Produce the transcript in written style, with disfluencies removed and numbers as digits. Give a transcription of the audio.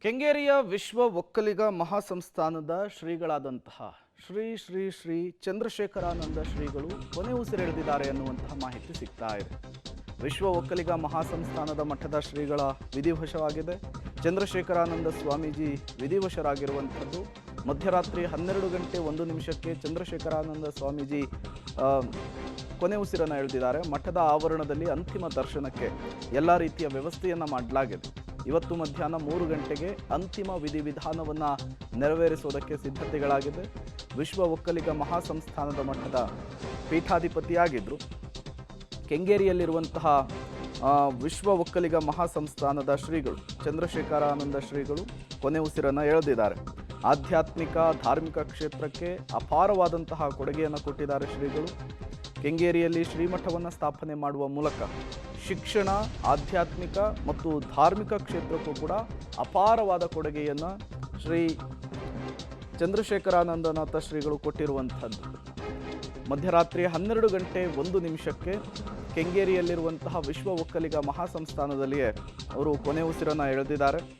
ಕೆಂಗೇರಿಯ ವಿಶ್ವ ಒಕ್ಕಲಿಗ ಮಹಾಸಂಸ್ಥಾನದ ಶ್ರೀಗಳಾದಂತಹ ಶ್ರೀ ಶ್ರೀ ಶ್ರೀ ಚಂದ್ರಶೇಖರಾನಂದ ಶ್ರೀಗಳು ಕೊನೆ ಉಸಿರೆಳೆದಿದ್ದಾರೆ ಅನ್ನುವಂತಹ ಮಾಹಿತಿ ಸಿಗ್ತಾ ಇದೆ. ವಿಶ್ವ ಒಕ್ಕಲಿಗ ಮಹಾಸಂಸ್ಥಾನದ ಮಠದ ಶ್ರೀಗಳ ವಿಧಿವಶವಾಗಿದೆ. ಚಂದ್ರಶೇಖರಾನಂದ ಸ್ವಾಮೀಜಿ ವಿಧಿವಶರಾಗಿರುವಂಥದ್ದು. ಮಧ್ಯರಾತ್ರಿ 12:01 ಚಂದ್ರಶೇಖರಾನಂದ ಸ್ವಾಮೀಜಿ ಕೊನೆ ಉಸಿರನ್ನು ಎಳೆದಿದ್ದಾರೆ. ಮಠದ ಆವರಣದಲ್ಲಿ ಅಂತಿಮ ದರ್ಶನಕ್ಕೆ ಎಲ್ಲ ರೀತಿಯ ವ್ಯವಸ್ಥೆಯನ್ನು ಮಾಡಲಾಗಿದೆ. ಇವತ್ತು ಮಧ್ಯಾಹ್ನ 3 ಗಂಟೆಗೆ ಅಂತಿಮ ವಿಧಿವಿಧಾನವನ್ನು ನೆರವೇರಿಸುವುದಕ್ಕೆ ಸಿದ್ಧತೆಗಳಾಗಿದೆ. ವಿಶ್ವ ಒಕ್ಕಲಿಗ ಮಹಾಸಂಸ್ಥಾನದ ಮಠದ ಪೀಠಾಧಿಪತಿಯಾಗಿದ್ದರು. ಕೆಂಗೇರಿಯಲ್ಲಿರುವಂತಹ ವಿಶ್ವ ಒಕ್ಕಲಿಗ ಮಹಾಸಂಸ್ಥಾನದ ಶ್ರೀಗಳು ಚಂದ್ರಶೇಖರಾನಂದ ಶ್ರೀಗಳು ಕೊನೆ ಉಸಿರನ್ನು ಎಳೆದಿದ್ದಾರೆ. ಆಧ್ಯಾತ್ಮಿಕ ಧಾರ್ಮಿಕ ಕ್ಷೇತ್ರಕ್ಕೆ ಅಪಾರವಾದಂತಹ ಕೊಡುಗೆಯನ್ನು ಕೊಟ್ಟಿದ್ದಾರೆ ಶ್ರೀಗಳು. ಕೆಂಗೇರಿಯಲ್ಲಿ ಶ್ರೀಮಠವನ್ನು ಸ್ಥಾಪನೆ ಮಾಡುವ ಮೂಲಕ ಶಿಕ್ಷಣ, ಆಧ್ಯಾತ್ಮಿಕ ಮತ್ತು ಧಾರ್ಮಿಕ ಕ್ಷೇತ್ರಕ್ಕೂ ಕೂಡ ಅಪಾರವಾದ ಕೊಡುಗೆಯನ್ನು ಶ್ರೀ ಚಂದ್ರಶೇಖರಾನಂದನಾಥ ಶ್ರೀಗಳು ಕೊಟ್ಟಿರುವಂಥದ್ದು. ಮಧ್ಯರಾತ್ರಿ 12:01 ಕೆಂಗೇರಿಯಲ್ಲಿರುವಂತಹ ವಿಶ್ವ ಒಕ್ಕಲಿಗ ಮಹಾಸಂಸ್ಥಾನದಲ್ಲಿಯೇ ಅವರು ಕೊನೆ ಉಸಿರನ್ನು ಎಳೆದಿದ್ದಾರೆ.